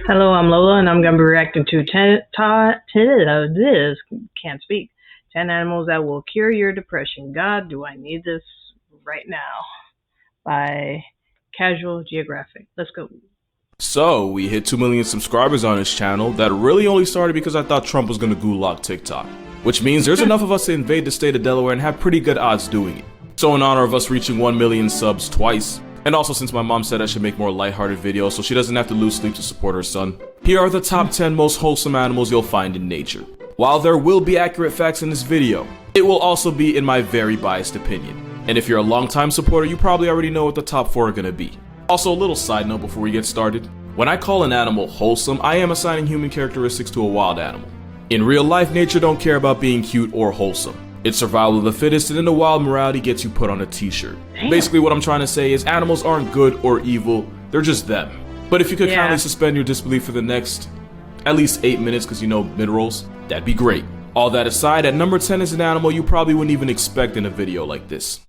Hello, I'm Lola, and I'm going to be reacting to 10 animals that will cure your depression. God, do I need this right now? By Casual Geographic. Let's go. So, we hit 2 million subscribers on this channel. That really only started because I thought Trump was gonna gulag TikTok. Which means there's enough of us to invade the state of Delaware and have pretty good odds doing it. So in honor of us reaching 1 million subs twice, and also since my mom said I should make more lighthearted videos so she doesn't have to lose sleep to support her son, here are the top 10 most wholesome animals you'll find in nature. While there will be accurate facts in this video, it will also be in my very biased opinion. And if you're a longtime supporter, you probably already know what the top 4 are gonna be. Also, a little side note before we get started. When I call an animal wholesome, I am assigning human characteristics to a wild animal. In real life, nature don't care about being cute or wholesome. It's survival of the fittest, and in the wild, morality gets you put on a t-shirt. Basically, what I'm trying to say is animals aren't good or evil, they're just them. But if you could kindly suspend your disbelief for the next, at least 8 minutes, because you know, mid-rolls, that'd be great. All that aside, at number 10 is an animal you probably wouldn't even expect in a video like this.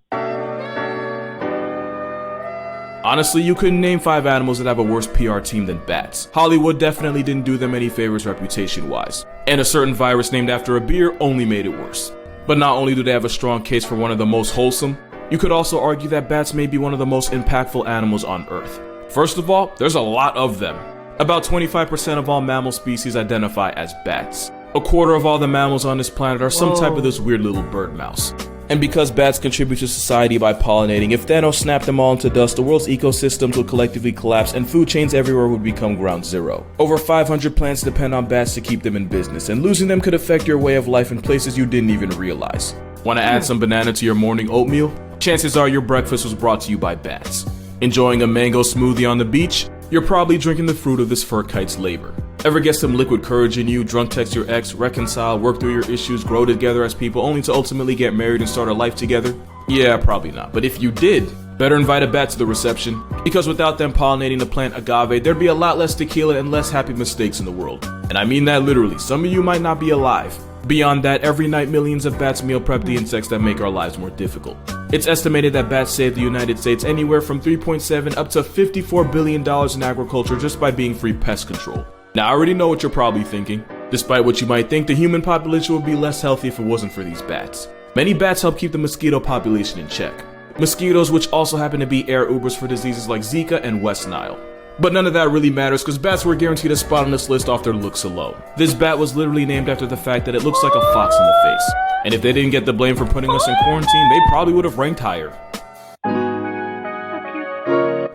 Honestly, you couldn't name 5 animals that have a worse PR team than bats. Hollywood definitely didn't do them any favors reputation-wise. And a certain virus named after a beer only made it worse. But not only do they have a strong case for one of the most wholesome, you could also argue that bats may be one of the most impactful animals on Earth. First of all, there's a lot of them. About 25% of all mammal species identify as bats. A quarter of all the mammals on this planet are some type of this weird little bird mouse. And because bats contribute to society by pollinating, if Thanos snapped them all into dust, the world's ecosystems would collectively collapse and food chains everywhere would become ground zero. Over 500 plants depend on bats to keep them in business, and losing them could affect your way of life in places you didn't even realize. Want to add some banana to your morning oatmeal? Chances are your breakfast was brought to you by bats. Enjoying a mango smoothie on the beach? You're probably drinking the fruit of this fur kite's labor. Ever get some liquid courage in you, drunk text your ex, reconcile, work through your issues, grow together as people only to ultimately get married and start a life together? Yeah, probably not. But if you did, better invite a bat to the reception, because without them pollinating the plant agave, there'd be a lot less tequila and less happy mistakes in the world. And I mean that literally. Some of you might not be alive. Beyond that, every night millions of bats meal prep the insects that make our lives more difficult. It's estimated that bats save the United States anywhere from $3.7 up to $54 billion in agriculture just by being free pest control. Now I already know what you're probably thinking. Despite what you might think, the human population would be less healthy if it wasn't for these bats. Many bats help keep the mosquito population in check. Mosquitoes which also happen to be air Ubers for diseases like Zika and West Nile. But none of that really matters because bats were guaranteed a spot on this list off their looks alone. This bat was literally named after the fact that it looks like a fox in the face. And if they didn't get the blame for putting us in quarantine, they probably would have ranked higher.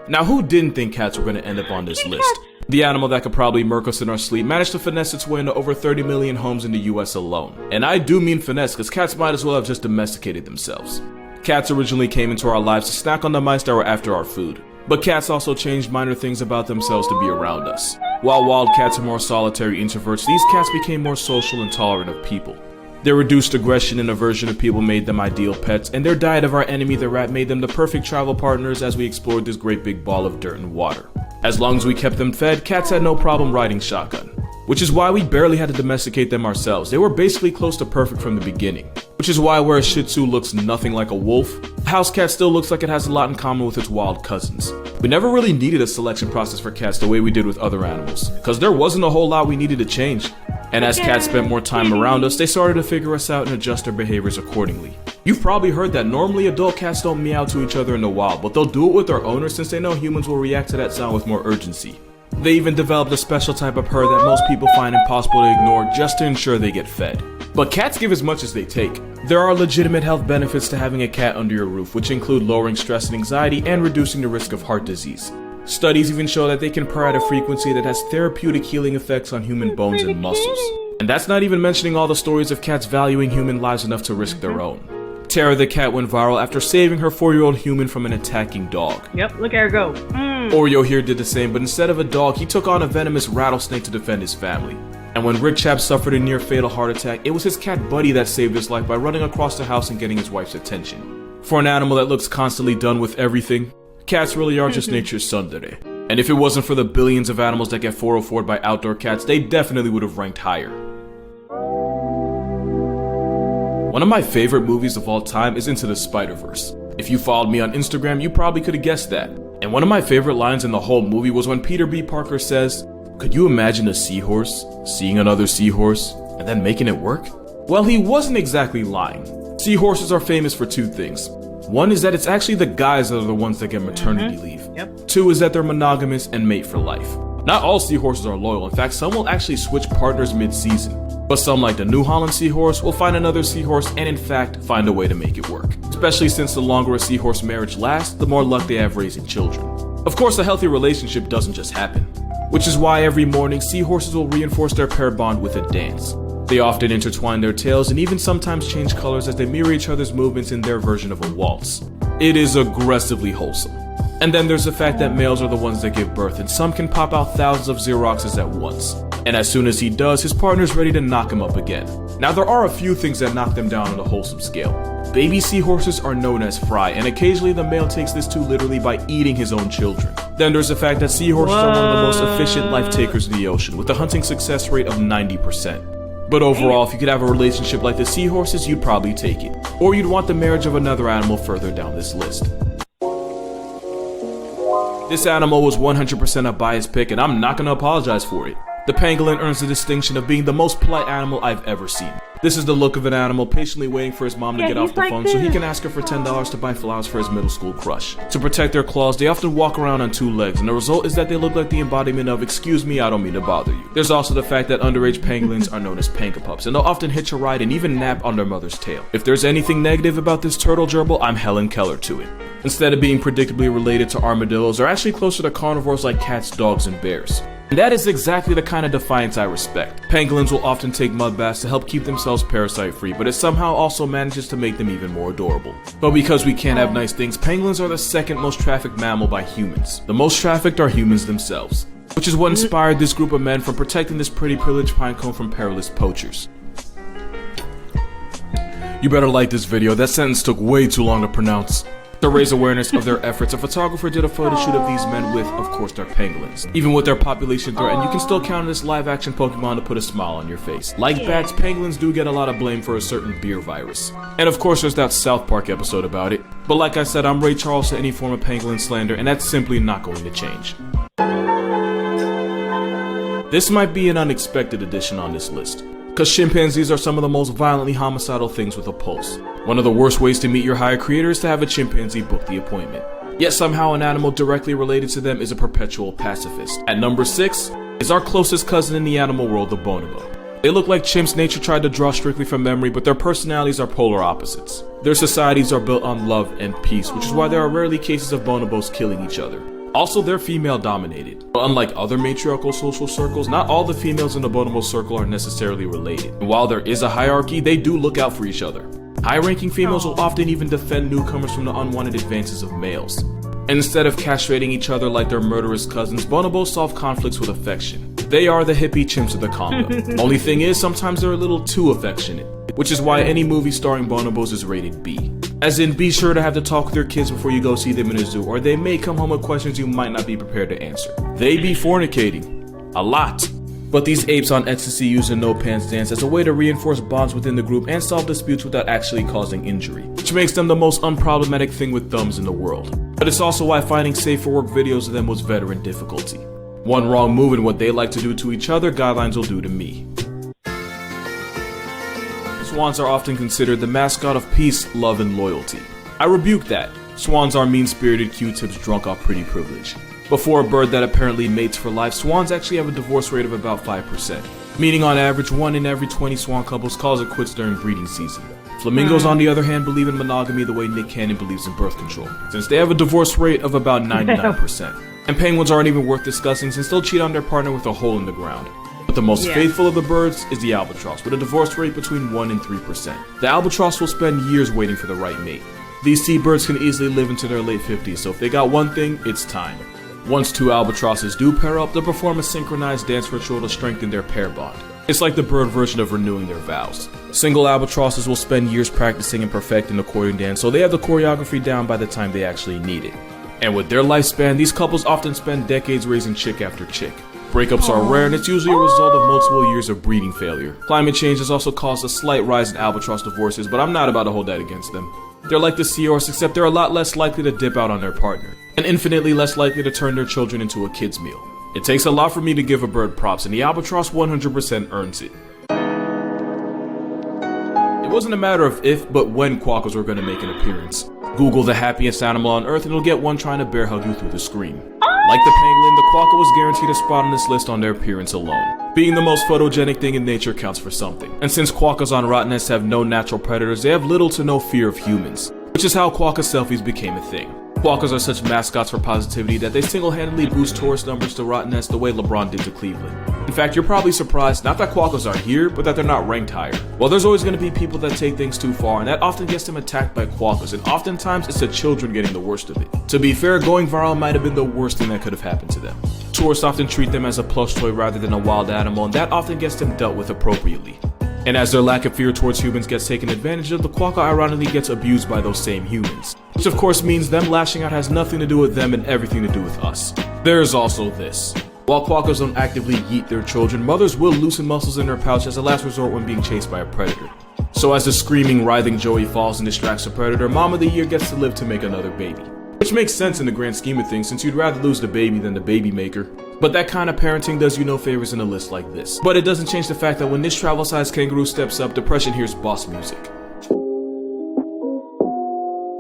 Now who didn't think cats were going to end up on this list? The animal that could probably murk us in our sleep managed to finesse its way into over 30 million homes in the US alone. And I do mean finesse because cats might as well have just domesticated themselves. Cats originally came into our lives to snack on the mice that were after our food. But cats also changed minor things about themselves to be around us. While wild cats are more solitary introverts, these cats became more social and tolerant of people. Their reduced aggression and aversion to people made them ideal pets, and their diet of our enemy the rat made them the perfect travel partners as we explored this great big ball of dirt and water. As long as we kept them fed, cats had no problem riding shotgun. Which is why we barely had to domesticate them ourselves. They were basically close to perfect from the beginning. Which is why where a Shih Tzu looks nothing like a wolf, a house cat still looks like it has a lot in common with its wild cousins. We never really needed a selection process for cats the way we did with other animals, because there wasn't a whole lot we needed to change. And as cats spent more time around us, they started to figure us out and adjust their behaviors accordingly. You've probably heard that normally adult cats don't meow to each other in the wild, but they'll do it with their owners since they know humans will react to that sound with more urgency. They even developed a special type of purr that most people find impossible to ignore just to ensure they get fed. But cats give as much as they take. There are legitimate health benefits to having a cat under your roof, which include lowering stress and anxiety and reducing the risk of heart disease. Studies even show that they can purr at a frequency that has therapeutic healing effects on human bones and muscles. And that's not even mentioning all the stories of cats valuing human lives enough to risk their own. Tara the cat went viral after saving her 4-year-old human from an attacking dog. Yep, look at her go. Oreo here did the same, but instead of a dog, he took on a venomous rattlesnake to defend his family. And when Rick Chap suffered a near-fatal heart attack, it was his cat Buddy that saved his life by running across the house and getting his wife's attention. For an animal that looks constantly done with everything, cats really are just nature's tsundere. And if it wasn't for the billions of animals that get 404'd by outdoor cats, they definitely would have ranked higher. One of my favorite movies of all time is Into the Spider-Verse. If you followed me on Instagram, you probably could have guessed that. And one of my favorite lines in the whole movie was when Peter B. Parker says, "Could you imagine a seahorse seeing another seahorse and then making it work?" Well, he wasn't exactly lying. Seahorses are famous for two things. One is that it's actually the guys that are the ones that get maternity leave. Yep. Two is that they're monogamous and mate for life. Not all seahorses are loyal. In fact, some will actually switch partners mid-season. But some, like the New Holland seahorse, will find another seahorse and in fact find a way to make it work. Especially since the longer a seahorse marriage lasts, the more luck they have raising children. Of course, a healthy relationship doesn't just happen, which is why every morning seahorses will reinforce their pair bond with a dance. They often intertwine their tails and even sometimes change colors as they mirror each other's movements in their version of a waltz. It is aggressively wholesome. And then there's the fact that males are the ones that give birth, and some can pop out thousands of Xeroxes at once. And as soon as he does, his partner's ready to knock him up again. Now there are a few things that knock them down on the wholesome scale. Baby seahorses are known as fry, and occasionally the male takes this too literally by eating his own children. Then there's the fact that seahorses are one of the most efficient life takers in the ocean, with a hunting success rate of 90%. But overall, if you could have a relationship like the seahorses, you'd probably take it. Or you'd want the marriage of another animal further down this list. This animal was 100% a biased pick, and I'm not going to apologize for it. The pangolin earns the distinction of being the most polite animal I've ever seen. This is the look of an animal patiently waiting for his mom to get off the phone so he can ask her for $10 to buy flowers for his middle school crush. To protect their claws, they often walk around on two legs, and the result is that they look like the embodiment of "excuse me, I don't mean to bother you." There's also the fact that underage pangolins are known as pankapups, and they'll often hitch a ride and even nap on their mother's tail. If there's anything negative about this turtle gerbil, I'm Helen Keller to it. Instead of being predictably related to armadillos, they're actually closer to carnivores like cats, dogs, and bears. And that is exactly the kind of defiance I respect. Pangolins will often take mud baths to help keep themselves parasite-free, but it somehow also manages to make them even more adorable. But because we can't have nice things, pangolins are the second most trafficked mammal by humans. The most trafficked are humans themselves, which is what inspired this group of men from protecting this pretty privileged pinecone from perilous poachers. You better like this video, that sentence took way too long to pronounce. To raise awareness of their efforts, a photographer did a photo shoot of these men with, of course, their pangolins. Even with their population threatened, you can still count on this live-action Pokemon to put a smile on your face. Like bats, pangolins do get a lot of blame for a certain beer virus. And of course, there's that South Park episode about it. But like I said, I'm Ray Charles to any form of pangolin slander, and that's simply not going to change. This might be an unexpected addition on this list, because chimpanzees are some of the most violently homicidal things with a pulse. One of the worst ways to meet your higher creator is to have a chimpanzee book the appointment. Yet somehow an animal directly related to them is a perpetual pacifist. At number 6 is our closest cousin in the animal world, the bonobo. They look like chimps nature tried to draw strictly from memory, but their personalities are polar opposites. Their societies are built on love and peace, which is why there are rarely cases of bonobos killing each other. Also, they're female dominated. But unlike other matriarchal social circles, not all the females in the bonobo circle are necessarily related. And while there is a hierarchy, they do look out for each other. High-ranking females will often even defend newcomers from the unwanted advances of males. And instead of castrating each other like their murderous cousins, bonobos solve conflicts with affection. They are the hippie chimps of the Congo. Only thing is, sometimes they're a little too affectionate, which is why any movie starring bonobos is rated B. As in, be sure to have the talk with your kids before you go see them in a zoo, or they may come home with questions you might not be prepared to answer. They be fornicating. A lot. But these apes on ecstasy use a no-pants dance as a way to reinforce bonds within the group and solve disputes without actually causing injury, which makes them the most unproblematic thing with thumbs in the world. But it's also why finding safe-for-work videos of them was veteran difficulty. One wrong move in what they like to do to each other, guidelines will do to me. Swans are often considered the mascot of peace, love, and loyalty. I rebuke that. Swans are mean-spirited Q-tips drunk off pretty privilege. Before a bird that apparently mates for life, swans actually have a divorce rate of about 5%, meaning on average 1 in every 20 swan couples calls it quits during breeding season. Flamingos, on the other hand, believe in monogamy the way Nick Cannon believes in birth control, since they have a divorce rate of about 99%. And penguins aren't even worth discussing since they'll cheat on their partner with a hole in the ground. But the most faithful of the birds is the albatross, with a divorce rate between 1 and 3%. The albatross will spend years waiting for the right mate. These seabirds can easily live into their late 50s, so if they got one thing, it's time. Once two albatrosses do pair up, they'll perform a synchronized dance ritual to strengthen their pair bond. It's like the bird version of renewing their vows. Single albatrosses will spend years practicing and perfecting the courting dance, so they have the choreography down by the time they actually need it. And with their lifespan, these couples often spend decades raising chick after chick. Breakups are rare, and it's usually a result of multiple years of breeding failure. Climate change has also caused a slight rise in albatross divorces, but I'm not about to hold that against them. They're like the seahorse, except they're a lot less likely to dip out on their partner. and infinitely less likely to turn their children into a kid's meal. It takes a lot for me to give a bird props, and the albatross 100% earns it. It wasn't a matter of if, but when quokkas were going to make an appearance. Google the happiest animal on earth and you'll get one trying to bear hug you through the screen. Like the pangolin, the quokka was guaranteed a spot on this list on their appearance alone. Being the most photogenic thing in nature counts for something. And since quokkas on rotten nests have no natural predators, they have little to no fear of humans, which is how quokka selfies became a thing. Quokkas are such mascots for positivity that they single-handedly boost tourist numbers to rotten nests the way LeBron did to Cleveland. In fact, you're probably surprised not that quokkas are here, but that they're not ranked higher. Well, there's always going to be people that take things too far, and that often gets them attacked by quokkas, and oftentimes it's the children getting the worst of it. To be fair, going viral might have been the worst thing that could have happened to them. Tourists often treat them as a plush toy rather than a wild animal, and that often gets them dealt with appropriately. And as their lack of fear towards humans gets taken advantage of, the quokka ironically gets abused by those same humans. Which of course means them lashing out has nothing to do with them and everything to do with us. There's also this. While quokkas don't actively yeet their children, mothers will loosen muscles in their pouch as a last resort when being chased by a predator. So as the screaming, writhing joey falls and distracts the predator, Mom of the Year gets to live to make another baby. Which makes sense in the grand scheme of things, since you'd rather lose the baby than the baby maker. But that kind of parenting does you no favors in a list like this. But it doesn't change the fact that when this travel-sized kangaroo steps up, depression hears boss music.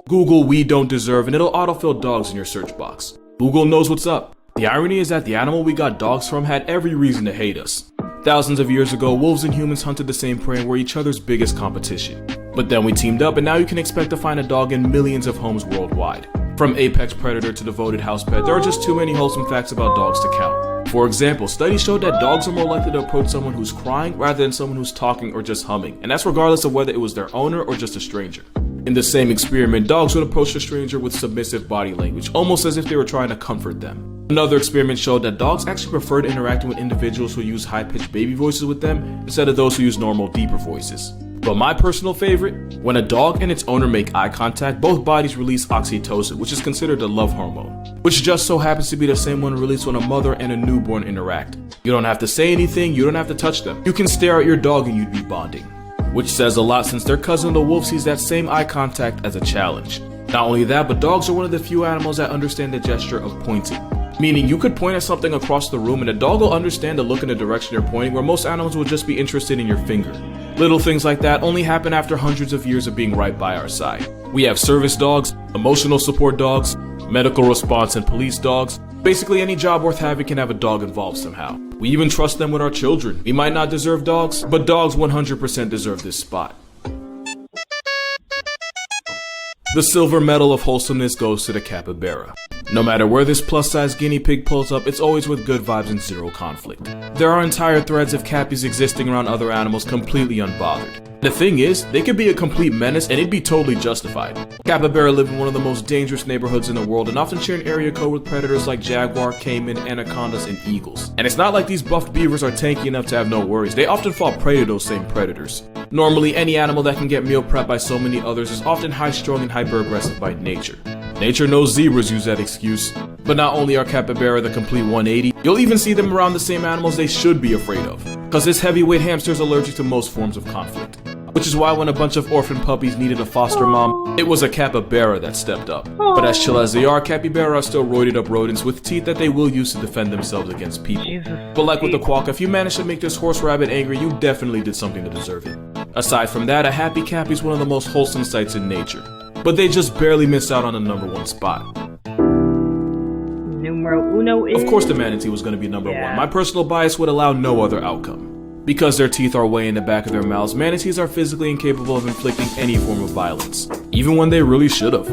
Google "we don't deserve" and it'll autofill dogs in your search box. Google knows what's up. The irony is that the animal we got dogs from had every reason to hate us. Thousands of years ago, wolves and humans hunted the same prey and were each other's biggest competition. But then we teamed up, and now you can expect to find a dog in millions of homes worldwide. From apex predator to devoted house pet, there are just too many wholesome facts about dogs to count. For example, studies showed that dogs are more likely to approach someone who's crying rather than someone who's talking or just humming, and that's regardless of whether it was their owner or just a stranger. In the same experiment, dogs would approach a stranger with submissive body language, almost as if they were trying to comfort them. Another experiment showed that dogs actually preferred interacting with individuals who use high-pitched baby voices with them instead of those who use normal, deeper voices. But my personal favorite, when a dog and its owner make eye contact, both bodies release oxytocin, which is considered a love hormone, which just so happens to be the same one released when a mother and a newborn interact. You don't have to say anything, you don't have to touch them. You can stare at your dog and you'd be bonding. Which says a lot since their cousin the wolf sees that same eye contact as a challenge. Not only that, but dogs are one of the few animals that understand the gesture of pointing. Meaning you could point at something across the room and a dog will understand the look in the direction you're pointing, where most animals will just be interested in your finger. Little things like that only happen after hundreds of years of being right by our side. We have service dogs, emotional support dogs, medical response and police dogs. Basically any job worth having can have a dog involved somehow. We even trust them with our children. We might not deserve dogs, but dogs 100% deserve this spot. The silver medal of wholesomeness goes to the capybara. No matter where this plus-size guinea pig pulls up, it's always with good vibes and zero conflict. There are entire threads of cappies existing around other animals completely unbothered. The thing is, they could be a complete menace and it'd be totally justified. Capybara live in one of the most dangerous neighborhoods in the world and often share an area code with predators like jaguar, caiman, anacondas, and eagles. And it's not like these buffed beavers are tanky enough to have no worries, they often fall prey to those same predators. Normally, any animal that can get meal prepped by so many others is often high-strung and hyper-aggressive by nature. Nature knows zebras use that excuse. But not only are capybara the complete 180, you'll even see them around the same animals they should be afraid of. Cause this heavyweight hamster is allergic to most forms of conflict. Which is why when a bunch of orphan puppies needed a foster mom, it was a capybara that stepped up. But as chill as they are, capybara are still roided up rodents with teeth that they will use to defend themselves against people. But like with the quokka, if you manage to make this horse rabbit angry, you definitely did something to deserve it. Aside from that, a happy cappy is one of the most wholesome sights in nature. But they just barely missed out on the #1 spot. Numero uno is... Of course the manatee was going to be number one. My personal bias would allow no other outcome. Because their teeth are way in the back of their mouths, manatees are physically incapable of inflicting any form of violence, even when they really should have.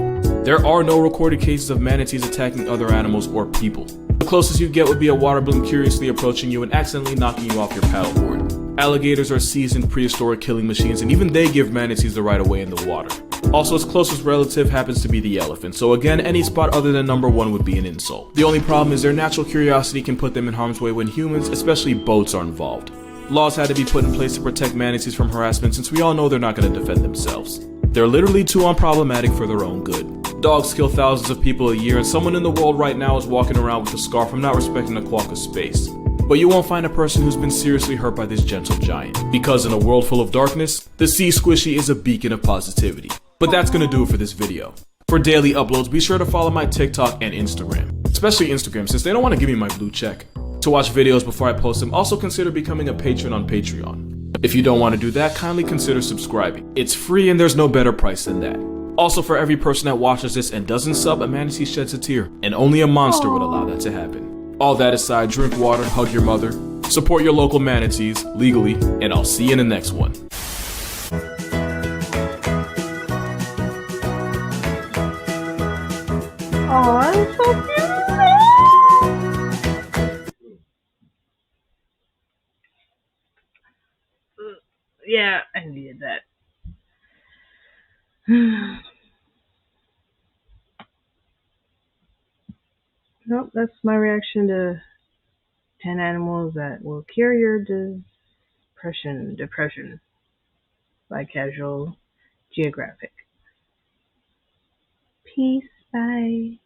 There are no recorded cases of manatees attacking other animals or people. The closest you get would be a water balloon curiously approaching you and accidentally knocking you off your paddleboard. Alligators are seasoned prehistoric killing machines, and even they give manatees the right of way in the water. Also, its closest relative happens to be the elephant, so again, any spot other than #1 would be an insult. The only problem is their natural curiosity can put them in harm's way when humans, especially boats, are involved. Laws had to be put in place to protect manatees from harassment since we all know they're not going to defend themselves. They're literally too unproblematic for their own good. Dogs kill thousands of people a year, and someone in the world right now is walking around with a scar from not respecting a quokka's space. But you won't find a person who's been seriously hurt by this gentle giant. Because in a world full of darkness, the sea squishy is a beacon of positivity. But that's gonna do it for this video. For daily uploads, be sure to follow my TikTok and Instagram, especially Instagram since they don't want to give me my blue check. To watch videos before I post them, also consider becoming a patron on Patreon. If you don't want to do that, kindly consider subscribing. It's free and there's no better price than that. Also, for every person that watches this and doesn't sub, a manatee sheds a tear, and only a monster would allow that to happen. All that aside, drink water, hug your mother, support your local manatees, legally, and I'll see you in the next one. Oh, I'm so cute. Yeah, I needed that. Nope, that's my reaction to 10 animals that will cure your depression by Casual Geographic. Peace, bye.